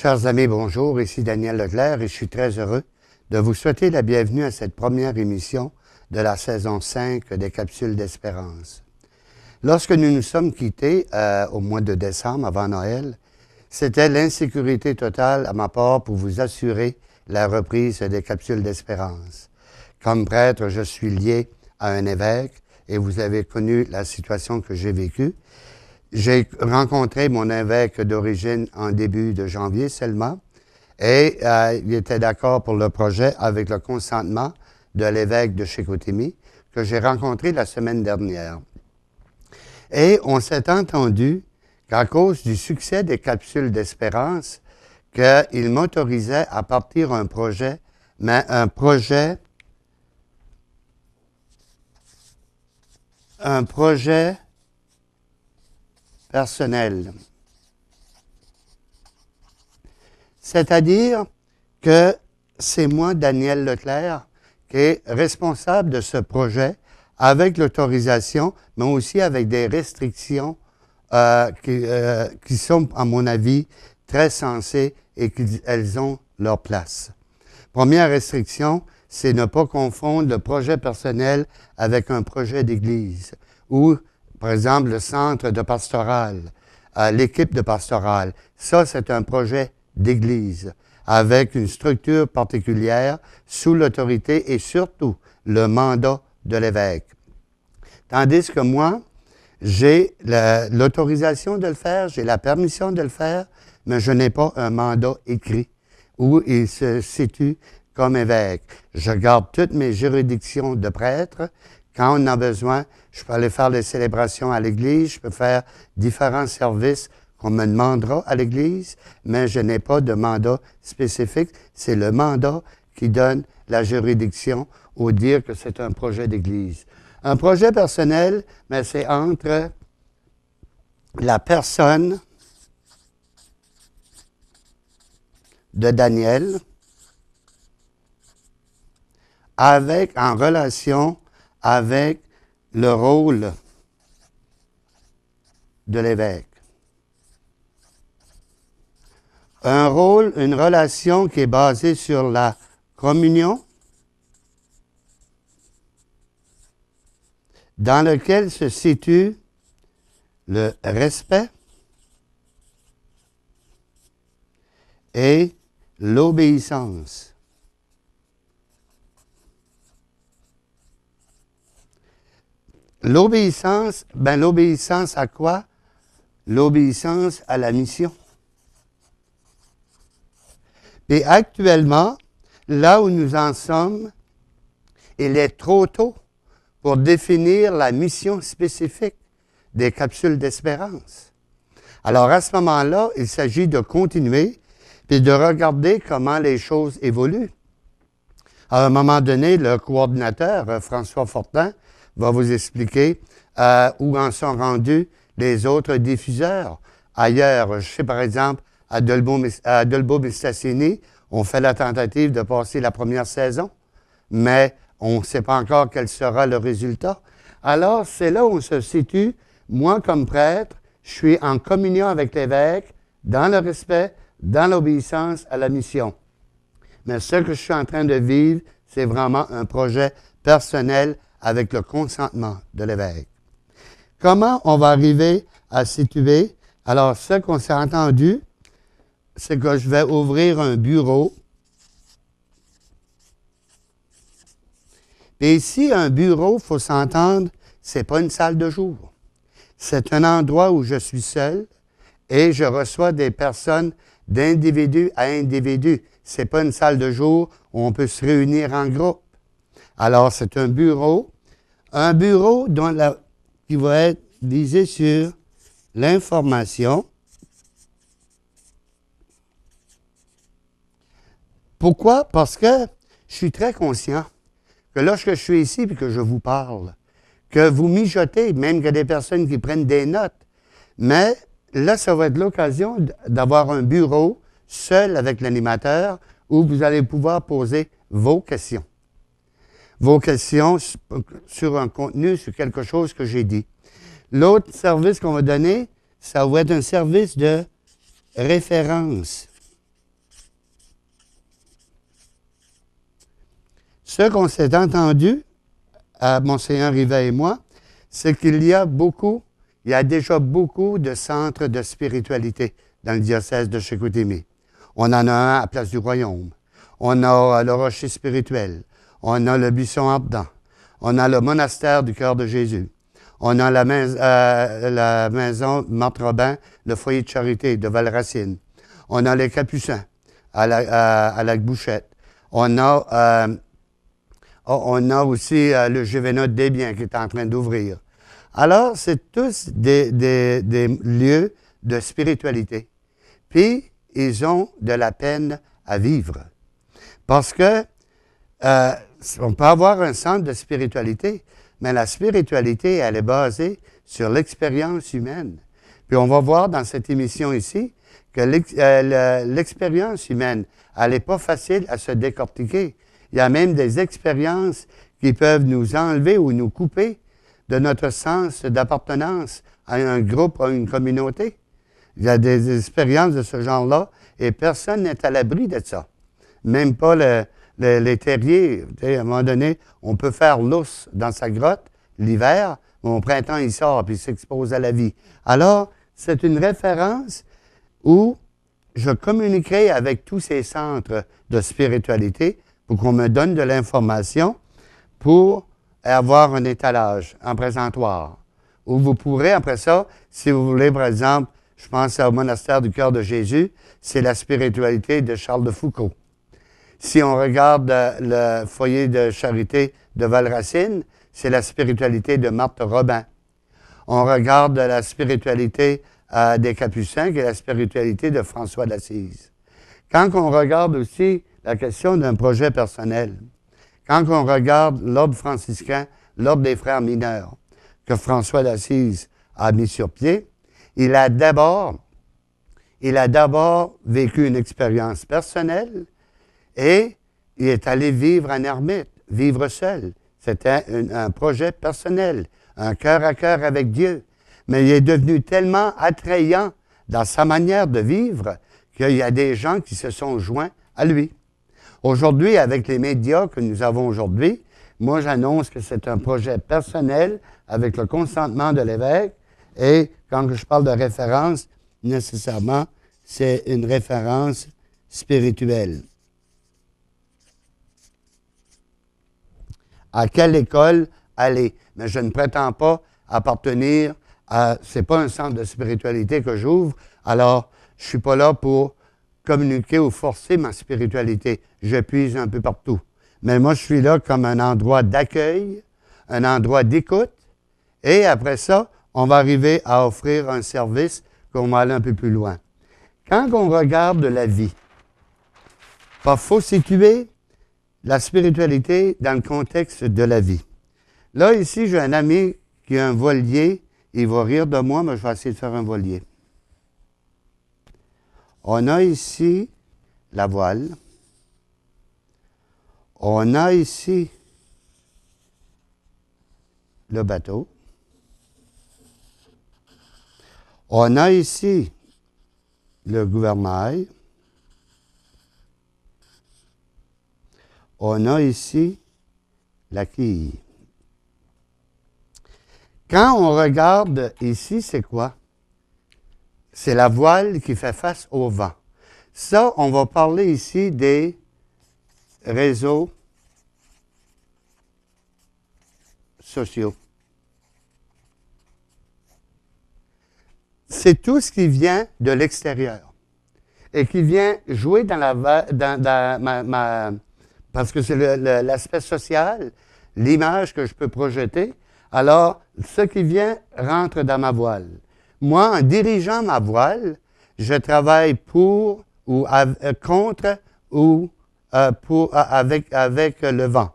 Chers amis, bonjour, ici Daniel Leclerc et je suis très heureux de vous souhaiter la bienvenue à cette première émission de la saison 5 des Capsules d'Espérance. Lorsque nous nous sommes quittés au mois de décembre, avant Noël, c'était l'insécurité totale à ma part pour vous assurer la reprise des Capsules d'Espérance. Comme prêtre, je suis lié à un évêque et vous avez connu la situation que j'ai vécue. J'ai rencontré mon évêque d'origine en début de janvier seulement et il était d'accord pour le projet avec le consentement de l'évêque de Chicoutimi que j'ai rencontré la semaine dernière. Et on s'est entendu qu'à cause du succès des Capsules d'Espérance, qu'il m'autorisait à partir un projet, mais un projet personnel. C'est-à-dire que c'est moi, Daniel Leclerc, qui est responsable de ce projet avec l'autorisation, mais aussi avec des restrictions qui sont, à mon avis, très sensées et qu'elles ont leur place. Première restriction, c'est ne pas confondre le projet personnel avec un projet d'église ou, par exemple, le centre de pastoral, l'équipe de pastoral. Ça, c'est un projet d'église avec une structure particulière sous l'autorité et surtout le mandat de l'évêque. Tandis que moi, j'ai l'autorisation de le faire, j'ai la permission de le faire, mais je n'ai pas un mandat écrit où il se situe comme évêque. Je garde toutes mes juridictions de prêtre. Quand on a besoin, je peux aller faire des célébrations à l'Église, je peux faire différents services qu'on me demandera à l'Église, mais je n'ai pas de mandat spécifique. C'est le mandat qui donne la juridiction ou dire que c'est un projet d'Église. Un projet personnel, mais c'est entre la personne de Daniel en relation avec le rôle de l'évêque. Un rôle, une relation qui est basée sur la communion, dans lequel se situe le respect et l'obéissance. L'obéissance, l'obéissance à quoi? L'obéissance à la mission. Et actuellement, là où nous en sommes, il est trop tôt pour définir la mission spécifique des Capsules d'Espérance. Alors à ce moment-là, il s'agit de continuer et de regarder comment les choses évoluent. À un moment donné, le coordinateur, François Fortin, va vous expliquer où en sont rendus les autres diffuseurs. Ailleurs, je sais par exemple, à Dolbeau-Mistassini, on fait la tentative de passer la première saison, mais on ne sait pas encore quel sera le résultat. Alors, c'est là où on se situe. Moi, comme prêtre, je suis en communion avec l'évêque, dans le respect, dans l'obéissance à la mission. Mais ce que je suis en train de vivre, c'est vraiment un projet personnel avec le consentement de l'évêque. Comment on va arriver à situer? Alors, ce qu'on s'est entendu, c'est que je vais ouvrir un bureau. Et ici, un bureau, il faut s'entendre, ce n'est pas une salle de jour. C'est un endroit où je suis seul et je reçois des personnes d'individu à individu. Ce n'est pas une salle de jour où on peut se réunir en groupe. Alors, c'est un bureau qui va être visé sur l'information. Pourquoi? Parce que je suis très conscient que lorsque je suis ici et que je vous parle, que vous mijotez, même qu'il y a des personnes qui prennent des notes, mais là, ça va être l'occasion d'avoir un bureau seul avec l'animateur où vous allez pouvoir poser vos questions. Vos questions sur un contenu, sur quelque chose que j'ai dit. L'autre service qu'on va donner, ça va être un service de référence. Ce qu'on s'est entendu, à Monseigneur Rivet et moi, c'est qu'il y a déjà beaucoup de centres de spiritualité dans le diocèse de Chicoutimi. On en a un à Place du Royaume. On a le Rocher spirituel. On a le Buisson Ardent. On a le monastère du Cœur de Jésus. On a la maison Marthe-Robin, le foyer de charité de Valracine. On a les Capucins à Lac-Bouchette. On a aussi le Juvénat de Desbiens qui est en train d'ouvrir. Alors, c'est tous des lieux de spiritualité. Puis, ils ont de la peine à vivre. Parce que on peut avoir un centre de spiritualité, mais la spiritualité, elle est basée sur l'expérience humaine. Puis on va voir dans cette émission ici que l'expérience humaine, elle n'est pas facile à se décortiquer. Il y a même des expériences qui peuvent nous enlever ou nous couper de notre sens d'appartenance à un groupe, à une communauté. Il y a des expériences de ce genre-là et personne n'est à l'abri de ça. Même pas les terriers. À un moment donné, on peut faire l'ours dans sa grotte l'hiver, mais au printemps, il sort et il s'expose à la vie. Alors, c'est une référence où je communiquerai avec tous ces centres de spiritualité pour qu'on me donne de l'information pour avoir un étalage, un présentoir, où vous pourrez, après ça, si vous voulez, par exemple, je pense au monastère du Cœur de Jésus, c'est la spiritualité de Charles de Foucault. Si on regarde le foyer de charité de Valracine, c'est la spiritualité de Marthe Robin. On regarde la spiritualité des Capucins, qui est la spiritualité de François d'Assise. Quand on regarde aussi la question d'un projet personnel, quand on regarde l'ordre franciscain, l'ordre des frères mineurs, que François d'Assise a mis sur pied, il a d'abord vécu une expérience personnelle et il est allé vivre en ermite, vivre seul. C'était un projet personnel, un cœur à cœur avec Dieu. Mais il est devenu tellement attrayant dans sa manière de vivre qu'il y a des gens qui se sont joints à lui. Aujourd'hui, avec les médias que nous avons aujourd'hui, moi j'annonce que c'est un projet personnel avec le consentement de l'évêque et quand je parle de référence, nécessairement, c'est une référence spirituelle. À quelle école aller? Mais je ne prétends pas appartenir à... C'est pas un centre de spiritualité que j'ouvre, alors je ne suis pas là pour communiquer ou forcer ma spiritualité. Je puise un peu partout. Mais moi, je suis là comme un endroit d'accueil, un endroit d'écoute, et après ça, on va arriver à offrir un service qu'on va aller un peu plus loin. Quand on regarde la vie, il faut situer la spiritualité dans le contexte de la vie. Là, ici, j'ai un ami qui a un voilier. Il va rire de moi, mais je vais essayer de faire un voilier. On a ici la voile. On a ici le bateau. On a ici le gouvernail. On a ici la quille. Quand on regarde ici, c'est quoi? C'est la voile qui fait face au vent. Ça, on va parler ici des réseaux sociaux. C'est tout ce qui vient de l'extérieur et qui vient jouer parce que c'est l'aspect social, l'image que je peux projeter. Alors, ce qui vient rentre dans ma voile. Moi, en dirigeant ma voile, je travaille pour ou contre ou avec le vent.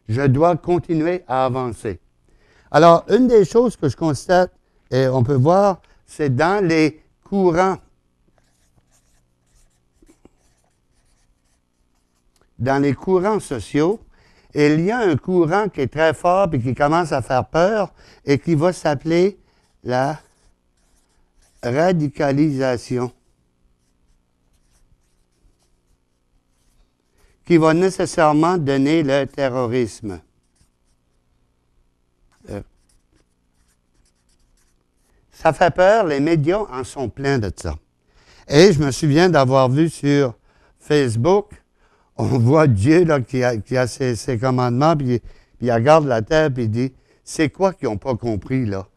Je dois continuer à avancer. Alors, une des choses que je constate, et on peut voir, c'est dans les courants. Dans les courants sociaux, il y a un courant qui est très fort et qui commence à faire peur et qui va s'appeler la radicalisation. qui va nécessairement donner le terrorisme. Ça fait peur, les médias en sont pleins de ça. Et je me souviens d'avoir vu sur Facebook, on voit Dieu là, qui a ses commandements, puis il regarde la terre, puis il dit, c'est quoi qu'ils n'ont pas compris là?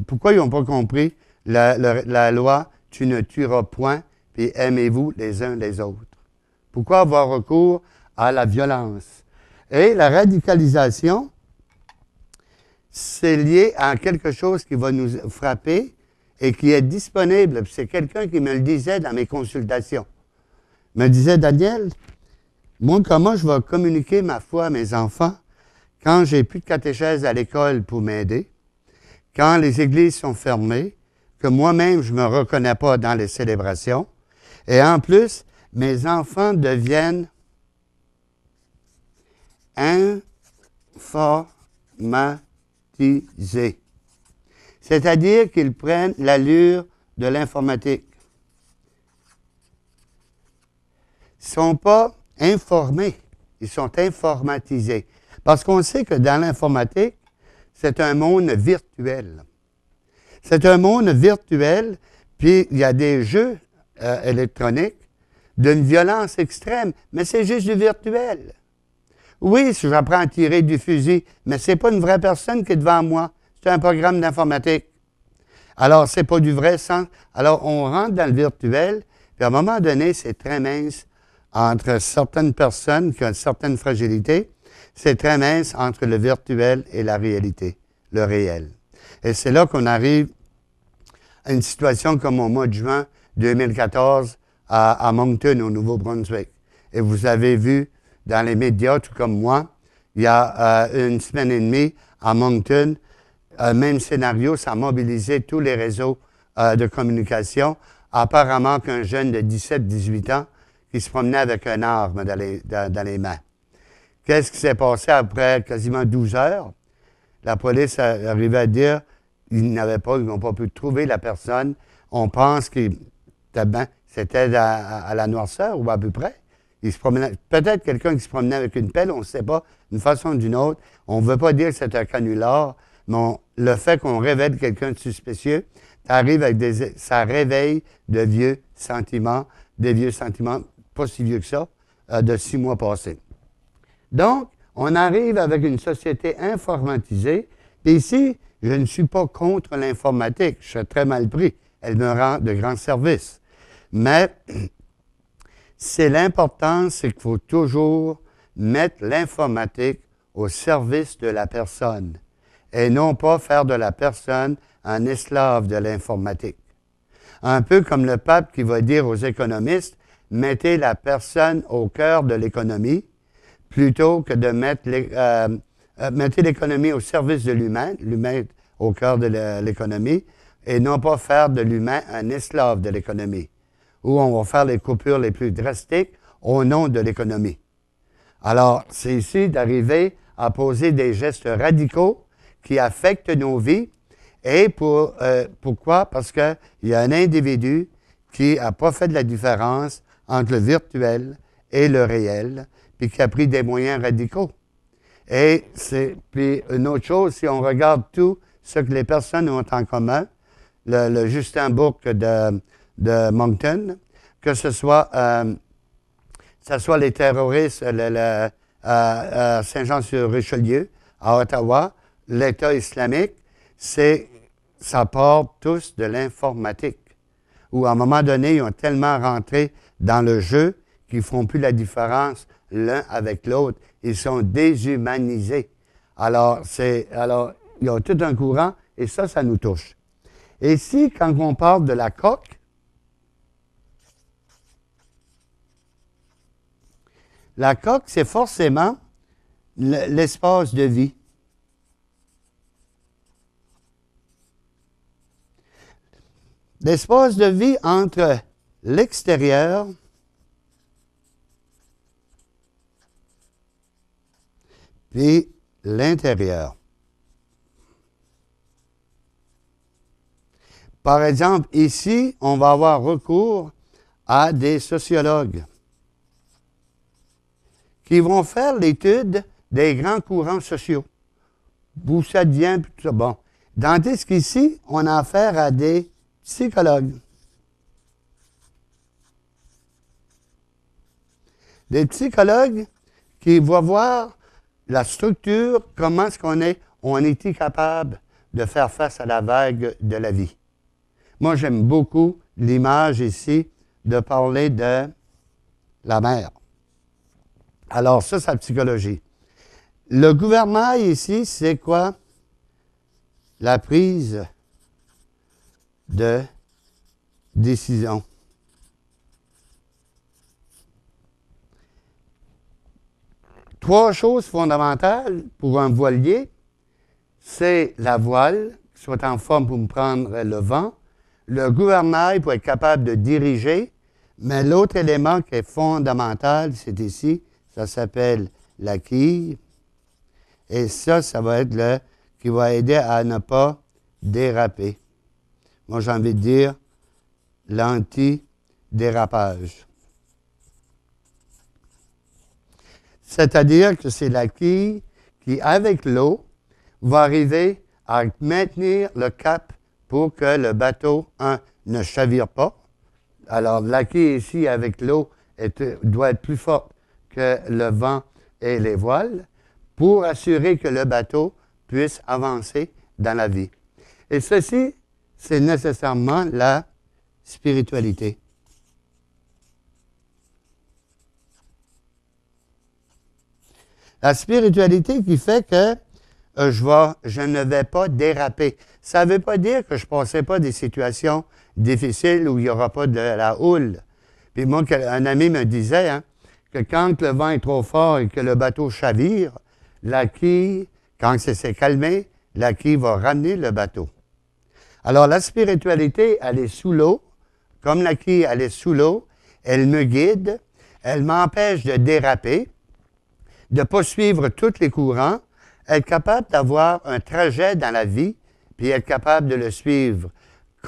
Pourquoi ils n'ont pas compris la loi, tu ne tueras point, puis aimez-vous les uns les autres? Pourquoi avoir recours à la violence? Et la radicalisation, c'est lié à quelque chose qui va nous frapper et qui est disponible. C'est quelqu'un qui me le disait dans mes consultations. Il me disait, Daniel, moi, comment je vais communiquer ma foi à mes enfants quand j'ai plus de catéchèse à l'école pour m'aider, quand les églises sont fermées, que moi-même, je ne me reconnais pas dans les célébrations, et en plus, mes enfants deviennent informatisés. C'est-à-dire qu'ils prennent l'allure de l'informatique. Ils ne sont pas informés, ils sont informatisés. Parce qu'on sait que dans l'informatique, c'est un monde virtuel. C'est un monde virtuel, puis il y a des jeux électroniques d'une violence extrême, mais c'est juste du virtuel. Oui, si j'apprends à tirer du fusil, mais ce n'est pas une vraie personne qui est devant moi. C'est un programme d'informatique. Alors, ce n'est pas du vrai sens. Alors, on rentre dans le virtuel, puis à un moment donné, c'est très mince entre certaines personnes qui ont une certaine fragilité. C'est très mince entre le virtuel et la réalité, le réel. Et c'est là qu'on arrive à une situation comme au mois de juin 2014 à Moncton, au Nouveau-Brunswick. Et vous avez vu dans les médias, tout comme moi, il y a une semaine et demie à Moncton, même scénario, ça a mobilisé tous les réseaux de communication. Apparemment qu'un jeune de 17-18 ans qui se promenait avec une arme dans les mains. Qu'est-ce qui s'est passé après quasiment 12 heures? La police arrivait à dire qu'ils n'ont pas pu trouver la personne. On pense que c'était à la noirceur ou à peu près. Il se promenait, peut-être quelqu'un qui se promenait avec une pelle, on ne sait pas, d'une façon ou d'une autre. On ne veut pas dire que c'est un canular, mais le fait qu'on révèle quelqu'un de suspicieux, ça réveille de vieux sentiments, pas si vieux que ça, de 6 mois passés. Donc, on arrive avec une société informatisée. Et ici, je ne suis pas contre l'informatique. Je serais très mal pris. Elle me rend de grands services. Mais c'est l'important, c'est qu'il faut toujours mettre l'informatique au service de la personne et non pas faire de la personne un esclave de l'informatique. Un peu comme le pape qui va dire aux économistes, mettez la personne au cœur de l'économie plutôt que de mettez l'économie au service de l'humain au cœur de l'économie, et non pas faire de l'humain un esclave de l'économie, où on va faire les coupures les plus drastiques au nom de l'économie. Alors, c'est ici d'arriver à poser des gestes radicaux qui affectent nos vies. Et pourquoi? Parce qu'il y a un individu qui n'a pas fait de la différence entre le virtuel et le réel, puis qui a pris des moyens radicaux. Et puis une autre chose, si on regarde tout ce que les personnes ont en commun, le Justin Bourque de Moncton, que ce soit les terroristes à Saint-Jean-sur-Richelieu, à Ottawa, l'État islamique, ça part tous de l'informatique. Où à un moment donné, ils ont tellement rentré dans le jeu qu'ils ne font plus la différence l'un avec l'autre. Ils sont déshumanisés. Alors, il y a tout un courant, et ça nous touche. Et ici, quand on parle de la coque, c'est forcément l'espace de vie. L'espace de vie entre l'extérieur et l'intérieur. Par exemple, ici, on va avoir recours à des sociologues. qui vont faire l'étude des grands courants sociaux. D'où ça devient, puis tout ça. Bon. Tandis qu'ici, on a affaire à des psychologues. Des psychologues qui vont voir la structure, comment est-ce on est capable de faire face à la vague de la vie. Moi, j'aime beaucoup l'image ici de parler de la mer. Alors, ça, c'est la psychologie. Le gouvernail ici, c'est quoi? La prise de décision. Trois choses fondamentales pour un voilier, c'est la voile, qui soit en forme pour me prendre le vent, le gouvernail pour être capable de diriger, mais l'autre élément qui est fondamental, c'est ici, ça s'appelle la quille, et ça va être le qui va aider à ne pas déraper. Moi, j'ai envie de dire l'anti-dérapage. C'est-à-dire que c'est la quille qui, avec l'eau, va arriver à maintenir le cap pour que le bateau, ne chavire pas. Alors, la quille ici, avec l'eau, doit être plus forte que le vent et les voiles pour assurer que le bateau puisse avancer dans la vie. Et ceci, c'est nécessairement la spiritualité. La spiritualité qui fait que je ne vais pas déraper. Ça ne veut pas dire que je ne passerai pas des situations difficiles où il n'y aura pas de la houle. Puis moi, un ami me disait que quand le vent est trop fort et que le bateau chavire, la quille, quand ça s'est calmé, la quille va ramener le bateau. Alors, la spiritualité, elle est sous l'eau. Comme la quille, elle est sous l'eau, elle me guide, elle m'empêche de déraper, de ne pas suivre tous les courants, être capable d'avoir un trajet dans la vie, puis être capable de le suivre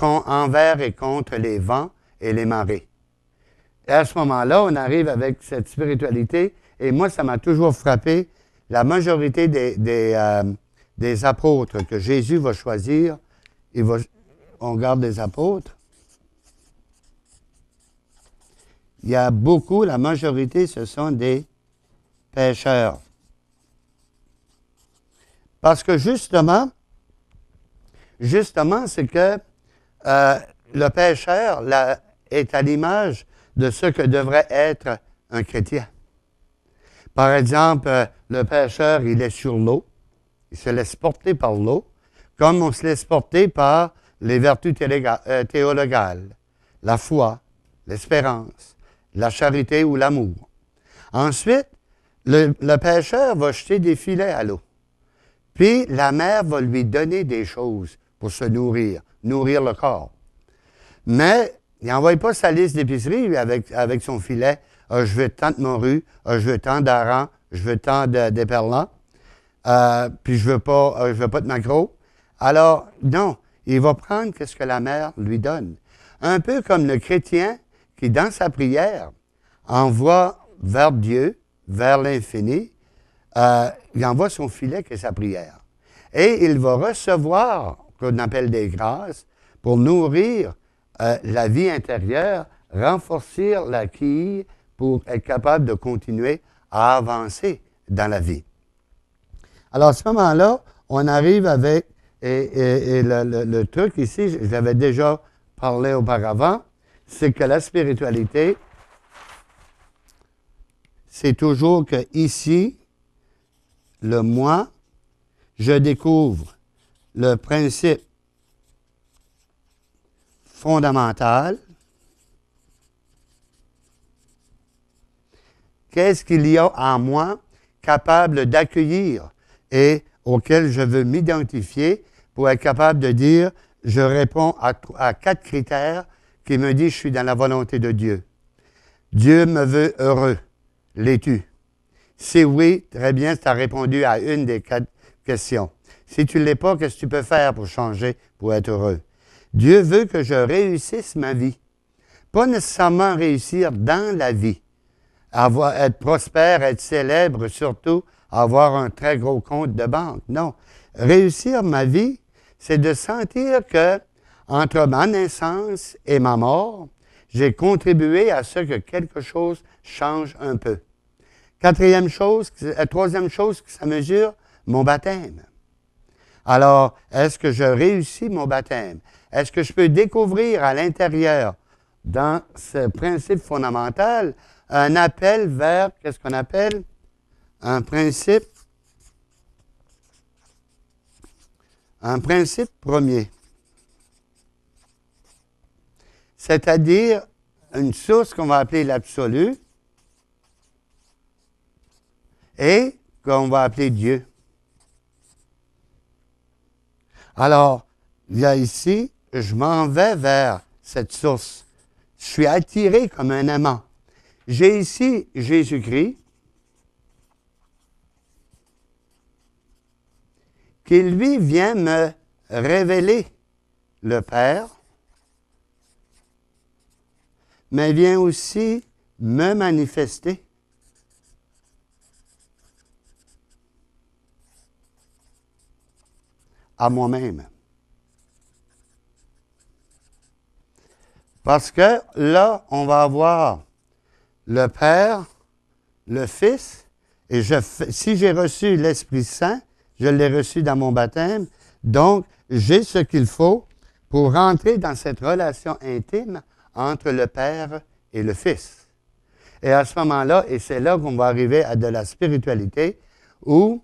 envers et contre les vents et les marées. Et à ce moment-là, on arrive avec cette spiritualité, et moi, ça m'a toujours frappé, la majorité des apôtres que Jésus va choisir, on garde les apôtres, il y a beaucoup, la majorité, ce sont des pêcheurs. Parce que justement, c'est que le pêcheur est à l'image de ce que devrait être un chrétien. Par exemple, le pêcheur, il est sur l'eau, il se laisse porter par l'eau, comme on se laisse porter par les vertus théologales, la foi, l'espérance, la charité ou l'amour. Ensuite, le pêcheur va jeter des filets à l'eau. Puis, la mer va lui donner des choses pour se nourrir le corps. Mais, il n'envoie pas sa liste d'épicerie avec son filet. Je veux tant de morue, je veux tant d'aran, je veux tant d'éperlans, puis je veux pas de maquereau. Alors, non, il va prendre ce que la mer lui donne. Un peu comme le chrétien qui, dans sa prière, envoie vers Dieu, vers l'infini, il envoie son filet qui est sa prière. Et il va recevoir, qu'on appelle des grâces, pour nourrir la vie intérieure, renforcer la quille pour être capable de continuer à avancer dans la vie. Alors, à ce moment-là, on arrive avec, et le truc ici, je l'avais déjà parlé auparavant, c'est que la spiritualité, c'est toujours que ici, le moi, je découvre le principe fondamental. Qu'est-ce qu'il y a en moi capable d'accueillir et auquel je veux m'identifier pour être capable de dire, je réponds à 4 critères qui me disent, je suis dans la volonté de Dieu. Dieu me veut heureux. L'es-tu? Si oui, très bien, tu as répondu à une des 4 questions. Si tu ne l'es pas, qu'est-ce que tu peux faire pour changer, pour être heureux? Dieu veut que je réussisse ma vie. Pas nécessairement réussir dans la vie. être prospère, être célèbre, surtout avoir un très gros compte de banque. Non. Réussir ma vie, c'est de sentir que entre ma naissance et ma mort, j'ai contribué à ce que quelque chose change un peu. Troisième chose que ça mesure, mon baptême. Alors, est-ce que je réussis mon baptême? Est-ce que je peux découvrir à l'intérieur, dans ce principe fondamental, un appel vers, qu'est-ce qu'on appelle? Un principe premier. C'est-à-dire une source qu'on va appeler l'absolu et qu'on va appeler Dieu. Alors, il y a ici, je m'en vais vers cette source. Je suis attiré comme un aimant. J'ai ici Jésus-Christ qui, lui, vient me révéler le Père, mais vient aussi me manifester à moi-même. Parce que là, on va avoir le Père, le Fils, et si j'ai reçu l'Esprit Saint, je l'ai reçu dans mon baptême, donc j'ai ce qu'il faut pour rentrer dans cette relation intime entre le Père et le Fils. Et à ce moment-là, et c'est là qu'on va arriver à de la spiritualité, où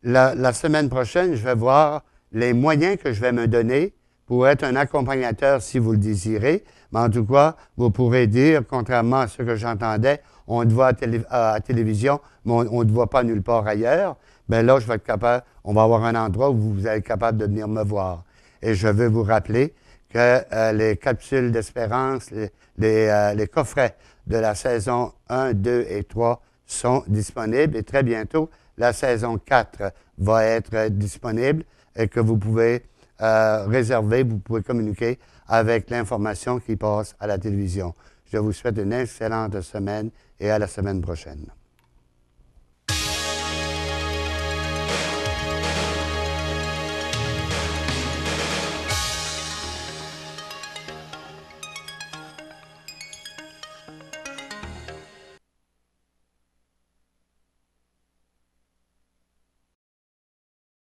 la semaine prochaine, je vais voir les moyens que je vais me donner pour être un accompagnateur si vous le désirez. Mais en tout cas, vous pourrez dire, contrairement à ce que j'entendais, on te voit à la télévision, mais on ne te voit pas nulle part ailleurs. Bien là, je vais être capable, on va avoir un endroit où vous allez être capable de venir me voir. Et je veux vous rappeler que les capsules d'espérance, les coffrets de la saison 1, 2 et 3 sont disponibles. Et très bientôt, la saison 4 va être disponible et que vous pouvez réserver, vous pouvez communiquer avec l'information qui passe à la télévision. Je vous souhaite une excellente semaine et à la semaine prochaine.